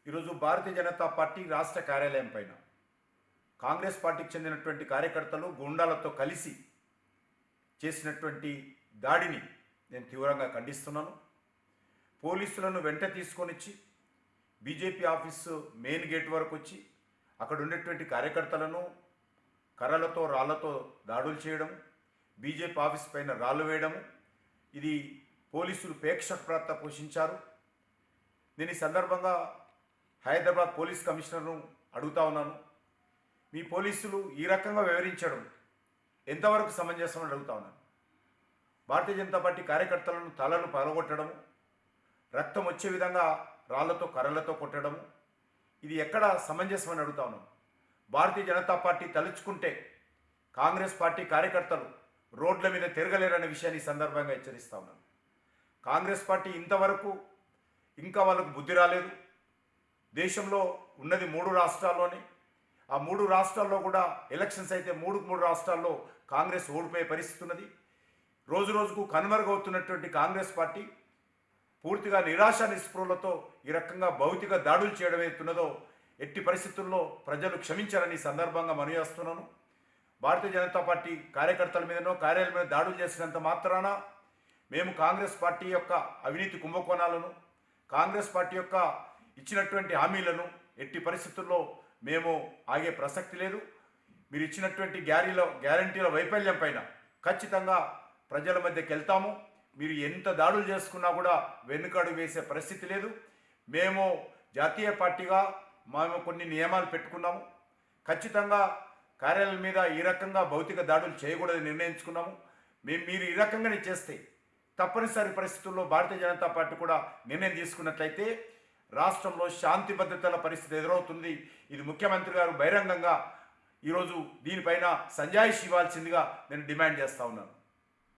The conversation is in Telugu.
ఈరోజు భారతీయ జనతా పార్టీ రాష్ట్ర కార్యాలయం పైన కాంగ్రెస్ పార్టీకి చెందినటువంటి కార్యకర్తలు గుండాలతో కలిసి చేసినటువంటి దాడిని నేను తీవ్రంగా ఖండిస్తున్నాను. పోలీసులను వెంట తీసుకొనిచ్చి బీజేపీ ఆఫీసు మెయిన్ గేట్ వరకు వచ్చి అక్కడ ఉన్నటువంటి కార్యకర్తలను కర్రలతో రాళ్లతో దాడులు చేయడం, బీజేపీ ఆఫీస్ పైన రాళ్ళు వేయడము, ఇది పోలీసులు ప్రేక్షక పోషించారు. నేను ఈ సందర్భంగా హైదరాబాద్ పోలీస్ కమిషనర్ను అడుగుతా ఉన్నాను, మీ పోలీసులు ఈ రకంగా వివరించడం ఎంతవరకు సమంజసమని అడుగుతా ఉన్నాను. భారతీయ జనతా పార్టీ కార్యకర్తలను తలలు పగలగొట్టడము, రక్తం వచ్చే విధంగా రాళ్లతో కర్రలతో కొట్టడము, ఇది ఎక్కడ సమంజసమని అడుగుతా ఉన్నాను. భారతీయ జనతా పార్టీ తలుచుకుంటే కాంగ్రెస్ పార్టీ కార్యకర్తలు రోడ్ల మీద తిరగలేరనే విషయాన్ని ఈ సందర్భంగా హెచ్చరిస్తా ఉన్నాను. కాంగ్రెస్ పార్టీ ఇంతవరకు ఇంకా వాళ్ళకు బుద్ధి రాలేదు. దేశంలో ఉన్నది 3 రాష్ట్రాల్లోనే. ఆ 3 రాష్ట్రాల్లో కూడా ఎలక్షన్స్ అయితే 3 రాష్ట్రాల్లో కాంగ్రెస్ ఓడిపోయే పరిస్థితి ఉన్నది. రోజు రోజుకు కనుమరుగవుతున్నటువంటి కాంగ్రెస్ పార్టీ పూర్తిగా నిరాశ నిస్పృహలతో ఈ రకంగా భౌతిక దాడులు చేయడం ఏతున్నదో ఎట్టి పరిస్థితుల్లో ప్రజలు క్షమించారని సందర్భంగా మనవి చేస్తున్నాను. భారతీయ జనతా పార్టీ కార్యకర్తల మీదనో కార్యాలయం మీద దాడులు చేసినంత మాత్రాన మేము కాంగ్రెస్ పార్టీ యొక్క అవినీతి కుంభకోణాలను, కాంగ్రెస్ పార్టీ యొక్క ఇచ్చినటువంటి హామీలను ఎట్టి పరిస్థితుల్లో మేము ఆగే ప్రసక్తి లేదు. మీరు ఇచ్చినటువంటి గ్యారంటీల వైఫల్యం పైన ఖచ్చితంగా ప్రజల మధ్యకి వెళ్తాము. మీరు ఎంత దాడులు చేసుకున్నా కూడా వెనుకడుగు వేసే పరిస్థితి లేదు. మేము జాతీయ పార్టీగా మేము కొన్ని నియమాలు పెట్టుకున్నాము. ఖచ్చితంగా కార్యాలయం మీద ఈ రకంగా భౌతిక దాడులు చేయకూడదని నిర్ణయించుకున్నాము. మీరు ఈ రకంగానే చేస్తే తప్పనిసరి పరిస్థితుల్లో భారతీయ జనతా పార్టీ కూడా నిర్ణయం తీసుకున్నట్లయితే రాష్ట్రంలో శాంతి భద్రతల పరిస్థితి ఎదురవుతుంది. ఇది ముఖ్యమంత్రి గారు బహిరంగంగా ఈరోజు దీనిపైన సంజాయిషి ఇవ్వాల్సిందిగా నేను డిమాండ్ చేస్తా ఉన్నాను.